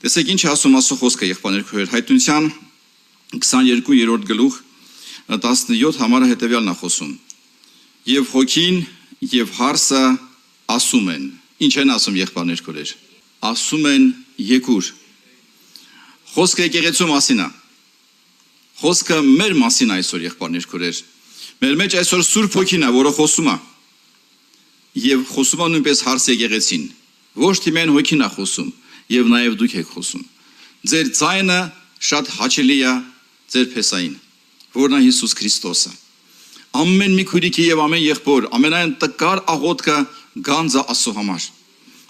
Տեսեք ինչ ասում Աստծո խոսքը եղբայրներ քույրեր, Հայտնության 22-րդ գլուխ 17 համարը հետևյալն է խոսում. Եվ հոգին եւ հարսը ասում են. Ինչ են ասում եղբայրներ քույրեր, ասում են եկուր։ Խոսքը եկեղեցու մասին է, խոսքը մեր մասին է այսօր եղբայրներ քույրեր, մեր մեջ այսօր Սուրբ Հոգին է, որը խոսում է եւ խոսում է նույնպես հարս եկեղեցին, ոչ թե միայն հոգին է խոսում եւ նաեւ դուք եք խոսում։ Ձեր ձայնը շատ հաճելի է ձեր փեսային, որն է Հիսուս Քրիստոսը։ Ամեն մի քույրիկի եւ ամեն եղբոր, ամենայն տկար աղոթքը գանձը Աստծո համար։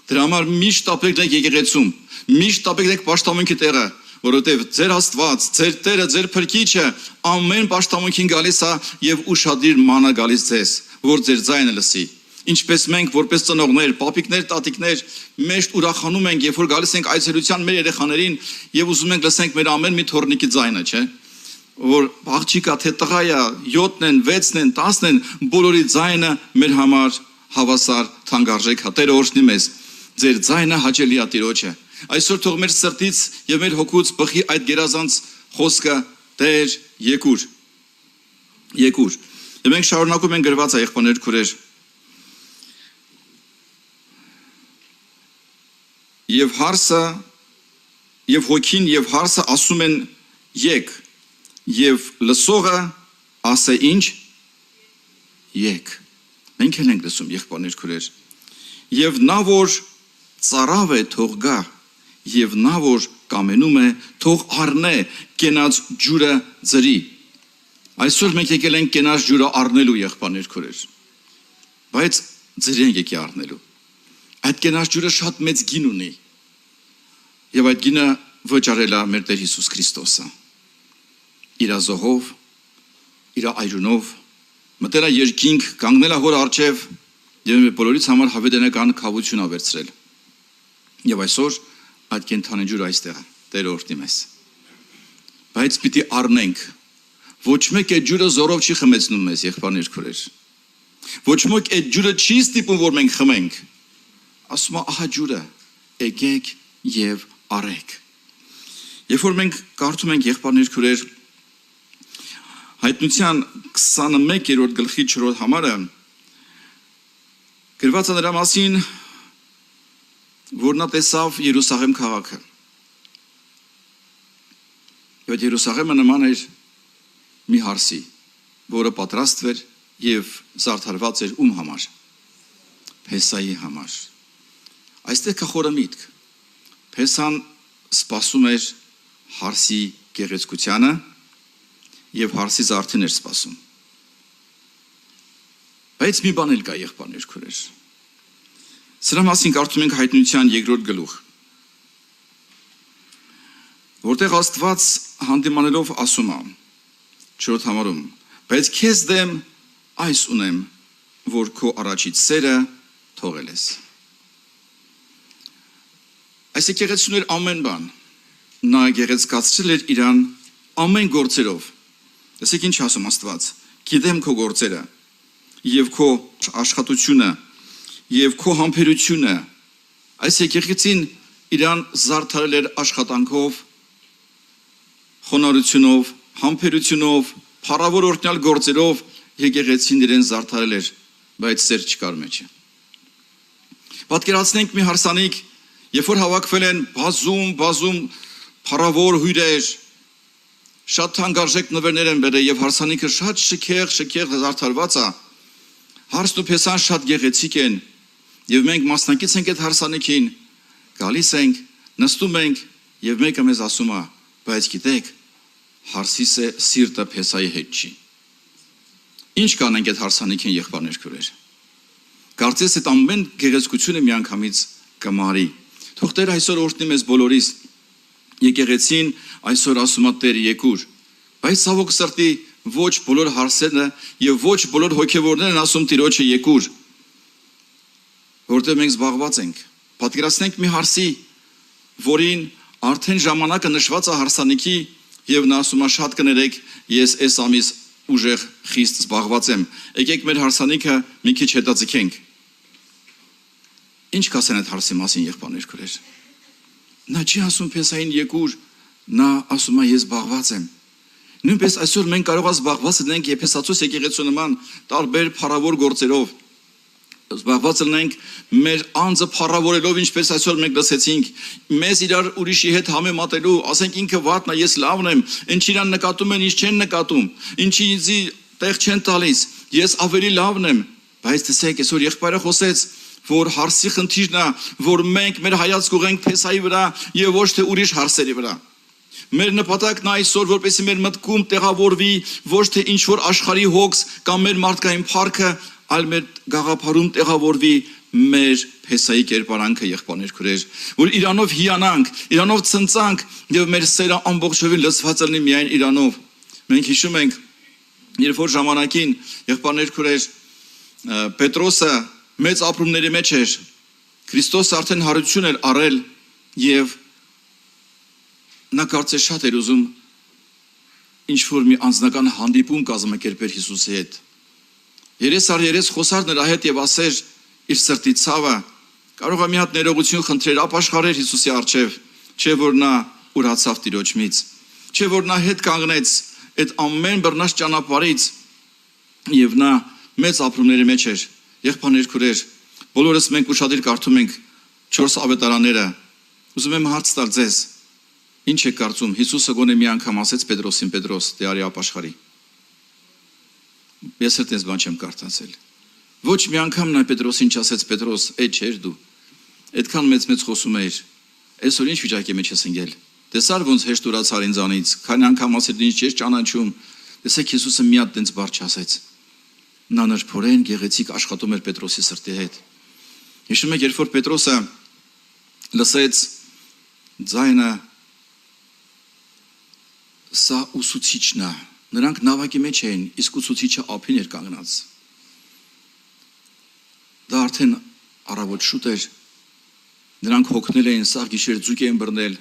Դրա համար միշտ ապրեք եկեղեցում, միշտ ապրեք պաշտամունքի տեղը, որովհետեւ ձեր Աստված, ձեր Տերը, ձեր Փրկիչը ամեն պաշտամունքին գալիս է եւ ուշադիր մանա գալիս ձեզ, որ ձեր ձայնը լսի։ Ինչպես մենք որպես ծնողներ, պապիկներ, տատիկներ, միշտ ուրախանում ենք, երբ որ գալիս ենք այցելության մեր երեխաներին եւ ուզում ենք լսենք մեր ամեն մի թորնիկի ձայնը, չէ՞։ Որ աղջիկա թե տղա է, 7-ն են, 6-ն են, 10-ն են, բոլորի ձայնը մեր համար հավասար թանկարժեք է։ Տերը օրհնի մեզ։ Ձեր ձայնը հաճելի է Տիրոջը։ Այսօր թող մեր սրտից եւ մեր հոգուց բխի այդ գերազանց խոսքը. Տեր, եկուր։ Եկուր։ Եվ մենք շարունակում ենք գրված եղբայրներ քույրեր։ Եվ հարսը, եւ հոգին եւ հարսը ասում են եկ, եւ լսողը ասե ինչ եկ։ Մենք էլ ենք լսում եղբայրներ քույրեր։ Եվ նա որ ծարավ է թող գա, եւ նա որ կամենում է թող առնե կենաց ջուրը ձրի։ Այսօր մենք եկել ենք կենաց ջուրը առնելու եղբայրներ քույրեր։ Բայց ձրի ենք եկի առնելու։ Այդ կենաց ջուրը շատ մեծ գին ունի։ Եվ այդ գինը վճարել է մեր Տեր Հիսուս Քրիստոսը։ Իր զոհով, իր այրունով, մտել է երկինք, կանգնել է հոր առջև եւ մեր բոլորից համար հավիտենական քավություն ա վերցրել։ Եվ այսօր այդ կենթանի ջուրը այստեղ է, Տերը օրհնի մեզ։ Բայց պիտի առնենք։ Ոչ մեկ այդ ջուրը զորով չի խմեցնում մեզ, եղբայրներ քույրեր։ Ոչ մեկ այդ ջուրը չի ստիպում, որ մենք խմենք։ Ասում է, ահա ջուրը, եկեք եւ առեք։ Երբ որ մենք կարդում ենք եղբայրներ քույրեր Հայտնության 21-րդ գլխի 4-րդ համարը գրված է նրա մասին, որ նա տեսավ Երուսաղեմ քաղաքը։ Եվ Երուսաղեմը նման էր մի հարսի, որը պատրաստվեր եւ զարդարված էր ում համար։ Փեսայի համար։ Այստեղ կա խորը միտք։ Փեսան սպասում էր հարսի գեղեցկությանը եւ հարսի զարդին էր սպասում։ Բայց մի բան էլ կա եղբայրներ քույրեր։ Սրա մասին կարդում ենք Հայտնության 2-րդ գլուխ, որտեղ Աստված հանդիմանելով ասում է 4-րդ համարում. բայց քեզ դեմ այս ունեմ, որ քո առաջից սերը թողել ես։ Այս եկեղեցուն էր ամեն բան, նա գեղեցկացրել էր իրան ամեն գործերով։ Տեսեք ինչ ասում Աստված. գիտեմ քո գործերը եւ քո աշխատությունը եւ քո համբերությունը։ Այս եկեղեցին իրան զարդարել էր աշխատանքով, խոնարհությունով, համբերությունով, փառավոր օրհնյալ գործերով եկեղեցին իրեն զարդարել էր, բայց սեր չկար մեջը։ Պատկերացնենք մի հարսանիք, երբ որ հավաքվել են բազում փառավոր հյուրեր, շատ թանկարժեք նվերներ են բերել եւ հարսանիքը շատ շքեղ զարդարված է։ Հարսն ու փեսան շատ գեղեցիկ են եւ մենք մասնակից ենք այդ հարսանիքին, գալիս ենք, նստում ենք եւ մեկը մեզ ասում է, բայց գիտեք, հարսի սիրտը փեսայի հետ չի։ Ինչ կանենք այդ հարսանիքին եղբայրներ քույրեր։ Կարծես այդ ամեն գեղեցկությունը միանգամից կմարի։ Թող Տեր այսօր օրհնի մեզ բոլորիս։ Եկեղեցին այսօր ասում է Տեր եկուր, բայց ցավոք սրտի ոչ բոլոր հարսերը եւ ոչ բոլոր հոգեվորներն են ասում Տիրոջը եկուր, որտեղ մենք զբաղված ենք։ Պատկերացնենք մի հարսի, որին արդեն ժամանակը նշված է հարսանիքի եւ նա ասում է շատ կներեք, ես այս ամիս ուժեղ խիստ զբաղված եմ։ Եկեք մեր հարսանիքը մի քիչ հետաձգենք։ Ինչ կասեն այդ հարսի մասին եղբայրներ քույրեր։ Նա չի ասում փեսային եկուր, նա ասում է ես զբաղված եմ։ Նույնպես այսօր մենք կարող ենք զբաղված լինենք Եփեսացոս եկեղեցու նման տարբեր փառավոր գործերով։ Զբաղված լինենք մեր անձը փառավորելով, ինչպես այսօր մենք լսեցինք, մեզ իրար ուրիշի հետ համեմատելու, ասենք ինքը վատն է, ես լավն եմ, ինչ իրան նկատում են, ինչ չեն նկատում, ինչի ինձի տեղ չեն տալիս, ես ավելի լավն եմ, բայց տեսեք, այսօր եղբայրը խոսեց, որ հարցի խնդիրն է, որ մենք մեր հայացք ուղենք փեսայի վրա եւ ոչ թե ուրիշ հարցերի վրա։ Մեր նպատակն այսօր, որպեսզի մեր մտքում տեղավորվի ոչ թե ինչ որ աշխարհի հոգս կամ մեր մարդկային փառքը, այլ մեր գաղափարում տեղավորվի մեր փեսայի կերպարանքը, եղբայրներ քուրեր, որ իրանով հիանանք, իրանով ցնծանք եւ մեր սերը ամբողջովին լցված լինի միայն իրանով։ Մենք հիշում ենք, երբ որ ժամանակին եղբայրներ քուրեր Պետրոսը մեծ ապրումների մեջ էր, Քրիստոսը արդեն հարություն էր առել եւ նա կարծես շատ էր ուզում ինչ որ մի անձնական հանդիպում կազմակերպել Հիսուսի հետ։ Երես առ երես խոսար նրա հետ եւ ասեր իր սրտի ցավը, կարող է մի հատ ներողություն խնդրեր, ապաշխարեր Հիսուսի առջև, չէ որ նա ուրացավ Տիրոջից, չէ որ նա հետ կանգնեց այդ ամեն բռնած ճանապարհից եւ նա մեծ ապրումների մեջ էր։ Եղբայրներ քուրեր, բոլորս մենք ուշադիր կարդում ենք 4 ավետարանները։ Ուզում եմ հարց տալ ձեզ, ինչ եք կարծում, Հիսուսը գոնե մի անգամ ասեց Պետրոսին, Պետրոս, դե արի ապաշխարի։ Ես էլ տես բան չեմ կարդացել։ Ոչ մի անգամ նա Պետրոսին չասեց, Պետրոս, այդ չէր դու։ Այդքան մեծ խոսում էր։ Այսօր ինչ վիճակի մեջ ես ընկել։ Տեսար ոնց հեշտ ուրացար ինձանից, քանի անգամ ասել ինչ չէր ճանաչում։ Տեսեք Հիսուսը մի հատ տենց բառ չասեց։ Նա նրբորեն գեղեցիկ աշխատում էր Պետրոսի սրտի հետ։ Հիշում եք, երբ որ Պետրոսը լսեց ձայնը, սա ուսուցիչն է, նրանք նավակի մեջ էին, իսկ ուսուցիչը ափին էր կանգնած։ Դա արդեն առավոտ շուտ էր, նրանք հոգնել էին, սաղ գիշեր ձուկ էին բռնել,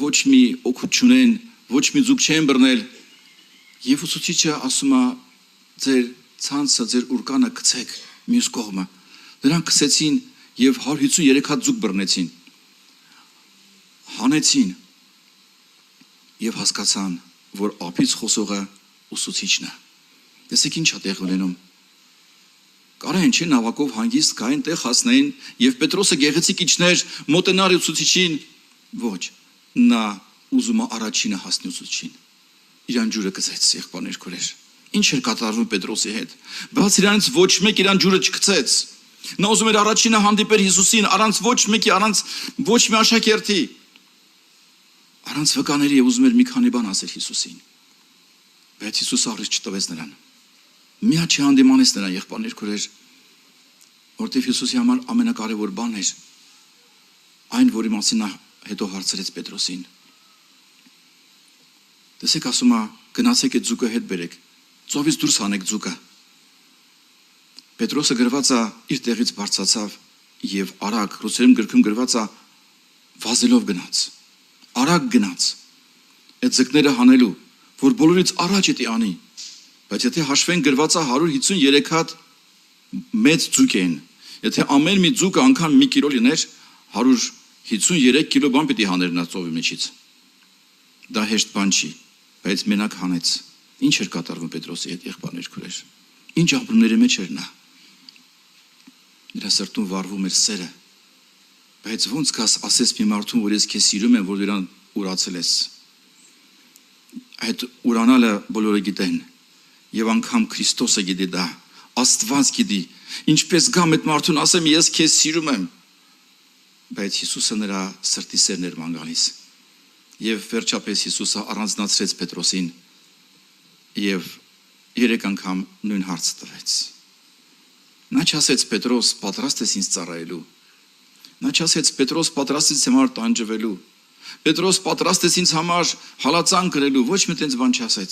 ոչ մի օգուտ չունեն, ոչ մի ձուկ չեն բռնել, եւ ուսուցիչը ասում է ձեր ցանցը, ձեր ուրկանը գցեք մյուս կողմը։ Նրանք գցեցին եւ 153 հատ ձուկ բռնեցին։ Հանեցին եւ հասկացան, որ ափից խոսողը ուսուցիչն է։ Տեսեք ինչ է տեղ ունենում։ Կարեն չէ նավակով հանգիստ գային տեղ հասնեին եւ Պետրոսը գեղեցիկ իջներ մոտենար ուսուցիչին, ոչ, նա ուզում է առաջինը հասնի ուսուցիչին։ Իրան ջուրը գցեց, եղբայրներ քուրեր։ Ինչ էր կատարվում Պետրոսի հետ։ Բայց իրանց ոչ մեկ իրան ջուրը չգցեց։ Նա ուզում էր առաջինը հանդիպել Հիսուսին, առանց ոչ մեկի, առանց ոչ մի աշակերտի, առանց վկաների եւ ուզում էր մի քանի բան ասել Հիսուսին։ Բայց Հիսուսը առիթ չտվեց նրան։ Մի հատ չհանդիմանեց նրան, եղբայրներ քուրեր, որտեղ Հիսուսի համար ամենակարևոր բանն էր այն, որի մասին նա հետո հարցրեց Պետրոսին։ Տեսեք, ասում է, գնացեք այդ ձուկը հետ բերեք, ծովից դուրս հանեք ձուկը։ Պետրոսը գրված է իր տեղից բարձրացավ եւ արագ, ռուսերեն գրքում գրված է վազելով գնաց, արագ գնաց այդ ձկները հանելու, որ բոլորից առաջ էի անի։ Բայց եթե հաշվեն գրված է 153 հատ մեծ ձուկ են, եթե ամեն մի ձուկը անգամ մի կիլո լիներ, 153 կիլո բան պիտի հաներ նա ծովի մեջից։ Դա հեշտ բան չի, բայց մենակ հանեց։ Ինչ էր կատարվում Պետրոսի հետ, եղբայրներ քուրեր։ Ինչ ապրումների մեջ էր նա։ Նրա սրտում վառվում էր սերը։ Բայց ոնց կաս ասես մի մարդուն, որ ես քեզ սիրում եմ, որ իրան ուրացել ես։ Այդ ուրանալը բոլորը գիտեն։ Եվ անգամ Քրիստոսը գիտի դա, Աստված գիտի, ինչպես գամ այդ մարդուն ասեմ ես քեզ սիրում եմ, բայց Հիսուսը նրա սրտի սերն էր ման գալիս։ Եվ վերջապես Հիսուսը առանձնացրեց Պետրոսին եւ 3 անգամ նույն հարցը տվեց։ Նա չասեց Պետրոս, պատրաստ ես ինձ ծառայելու։ Նա չասեց Պետրոս, պատրաստ ես համար տանջվելու։ Պետրոս, պատրաստ ես ինձ համար հալածան կրելու, ոչ մի տենց բան չասեց։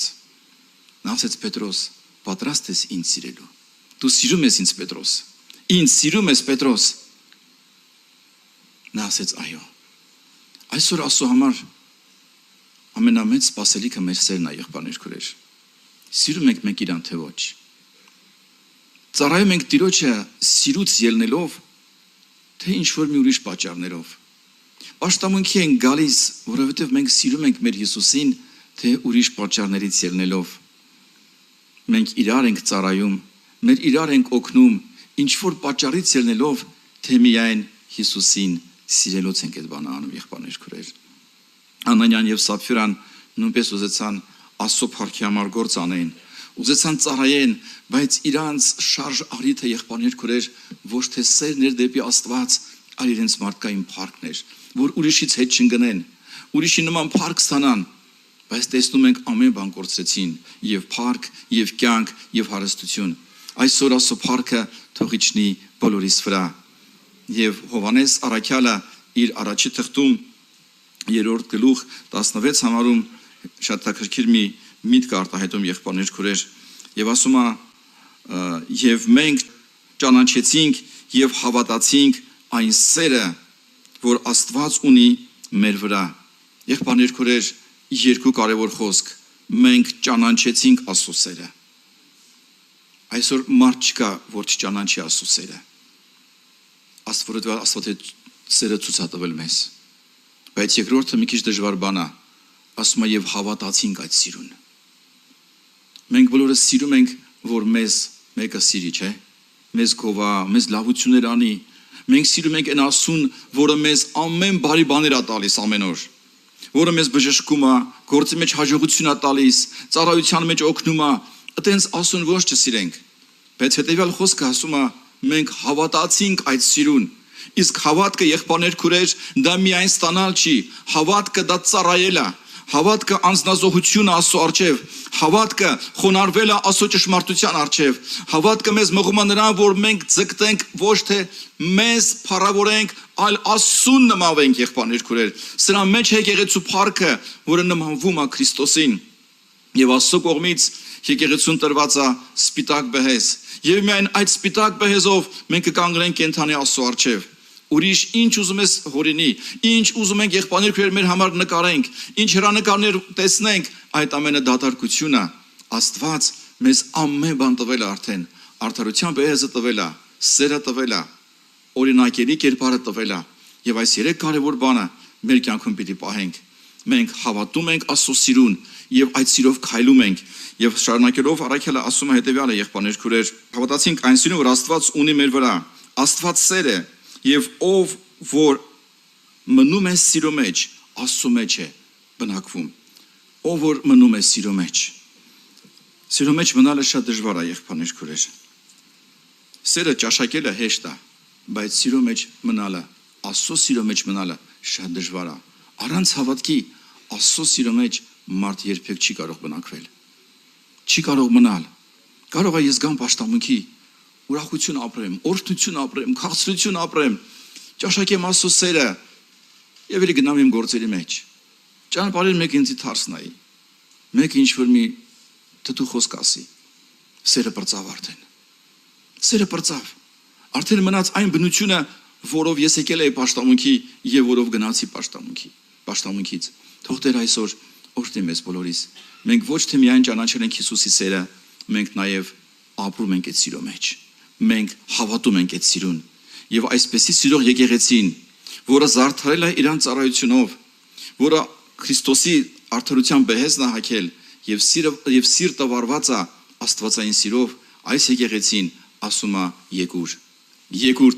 Նա ասեց Պետրոս, պատրաստ ես ինձ սիրելու։ Դու սիրում ես ինձ Պետրոս։ Ինձ սիրում ես Պետրոս։ Նա ասեց այո։ Այսօր Աստծո համար ամենամեծ սպասելիքը մեր սերն է, եղբայրներ քուրեր։ Սիրում ենք մենք իրան թե ոչ։ Ծառայում ենք Տիրոջը սիրուց ելնելով, թե ինչ որ մի ուրիշ պատճառներով։ Պաշտամունքի ենք գալիս, որովհետև մենք սիրում ենք մեր Հիսուսին, թե ուրիշ պատճառներից ելնելով։ Մենք իրար ենք ծառայում, մեր իրար ենք օգնում, ինչ որ պատճառից ելնելով, թե միայն Հիսուսին սիրելուց ենք այդ բանը անում, եղբայրներ քույրեր։ Անանյան եւ Սափյուրան նույնպես ուզեցան Աստծո փառքի համար գործ անեն, ուզեցան ծառայեն, բայց իրանց շարժ առիթը եղբայրներ քույրեր ոչ թե սերն էր դեպի Աստված, այլ իրենց մարդկային փառքն էր, որ ուրիշից հետ չընկնեն, ուրիշի նման փառք ստանան, բայց տեսնում ենք ամեն բան կորցրեցին, եւ փառք, եւ կյանք, եւ հարստություն։ Այսօր Աստծո փառքը թող իջնի բոլորիս վրա։ Եվ Հովհաննես առաքյալը իր առաջի թղթում 3-րդ գլուխ 16 համարում շատ թակրքիր մի միտք արտահայտում եղբայրներ քույրեր եւ ասում է եւ մենք ճանաչեցինք եւ հավատացինք այն սերը, որ Աստված ունի մեր վրա։ Եղբայրներ քույրեր, երկու կարևոր խոսք, մենք ճանաչեցինք Աստծո սերը։ Այսօր մարդ չկա, որ չճանաչի Աստծո սերը։ Աստվածը սերը ցույց է տվել մեզ։ Բայց երկրորդը մի քիչ դժվար բան է, ասում է եւ հավատացինք այդ սիրուն։ Մենք բոլորս սիրում ենք, որ մեզ մեկը սիրի, չէ՞։ Մեզ գովա, մեզ լավություններ անի։ Մենք սիրում ենք այն Աստծուն, որը մեզ ամեն բարի բաներ է տալիս ամեն օր, որը մեզ բժշկում է, գործի մեջ հաջողություն է տալիս, ծառայության մեջ օգնում է, այտենց Աստծուն ոչ չսիրենք։ Բայց հետեւյալ խոսքը ասում է, մենք հավատացինք այդ սիրուն։ Իսկ հավատքը եղբայրներ քույրեր, դա միայն ստանալ չի, հավատքը դա ծառայել է, հավատքը անձնազոհություն է Աստծո առջև, հավատքը խոնարհվել է Աստծո ճշմարտության առջև, հավատքը մեզ մղում է նրան, որ մենք ձգտենք ոչ թե մեզ փառավորենք, այլ Աստծուն նմանվենք եղբայրներ քույրեր։ Սրա մեջ է եկեղեցու փառքը, որը նմանվում է Քրիստոսին։ Եվ Աստծո կողմից եկեղեցուն տրված է սպիտակ բեհեզ, եւ միայն այդ սպիտակ բեհեզով մենք կկանգնենք կենթանի Աստծո առջև։ Ուրիշ ինչ ուզում ես հորինի, ինչ ուզում ենք եղբայրներ քույրեր մեր համար նկարենք, ինչ հրանակարներ տեսնենք, այդ ամենը դատարկություն է։ Աստված մեզ ամեն բան տվել է արդեն, արդարության բեհեզը տվել է, սերը տվել է, օրինակելի կերպարը տվել է, եւ այս երեք կարևոր բանը մեր կյանքում պիտի պահենք։ Մենք հավատում ենք Աստծո սիրուն եւ այդ սիրով քայլում ենք եւ շարունակելով առաքյալը ասում է հետեւյալը եղբայրներ քույրեր, հավատացինք այն սիրուն, որ Աստված ունի մեր վրա, Աստված սեր է եւ ով որ մնում է սիրո մեջ, Աստծո մեջ է բնակվում, ով որ մնում է սիրո մեջ։ Սիրո մեջ մնալը շատ դժվար է եղբայրներ քույրեր։ Սերը ճաշակելը հեշտ է, բայց սիրո մեջ մնալը, Աստծո սիրո մեջ մնալը շատ դժվար է։ Առանց հավատքի Աստծո սիրո մեջ մարդ երբեք չի կարող բնակվել։ Չի կարող մնալ։ Կարող է ես գամ պաշտամունքի, ուրախություն ապրեմ, օրհնություն ապրեմ, քաղցրություն ապրեմ, ճաշակեմ Աստծո սերը եւ ելի գնամ իմ գործերի մեջ։ Ճանապարհին մեկ ինձ թարս նայի։ Մեկ ինչ որ մի թթու խոսք ասի։ Սերը բրծավ արդեն։ Սերը բրծավ։ Արդեն մնաց այն բնությունը, որով ես եկել եի պաշտամունքի եւ որով գնացի պաշտամունքից։ Թող Տեր այսօր օրհնի մեզ բոլորիս։ Մենք ոչ թե միայն ճանաչել ենք Հիսուսի սերը, մենք նաեւ ապրում ենք այդ սիրո մեջ։ Մենք հավատում ենք այդ սիրուն եւ այսպեսի սիրող եկեղեցին, որը զարդարել է իրան ծառայությունով, որը Քրիստոսի արդարության բեհեզն է հագել եւ սիրտը վառված է աստվածային սիրով, այս եկեղեցին ասում է եկուր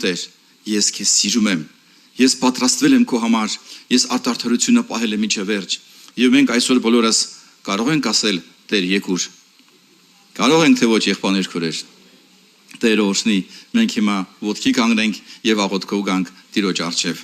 Տեր, ես քեզ սիրում եմ, ես պատրաստվել եմ քո համար, ես արդարությունը պահել եմ մինչև վերջ եւ մենք այսօր բոլորս կարող ենք ասել Տեր եկուր։ Կարող ենք թե ոչ եղբայրներ քույրեր։ Տեր օրհնի, մենք հիմա ոտքի կանգնենք եւ աղոթքով գանք Տիրոջ առջև։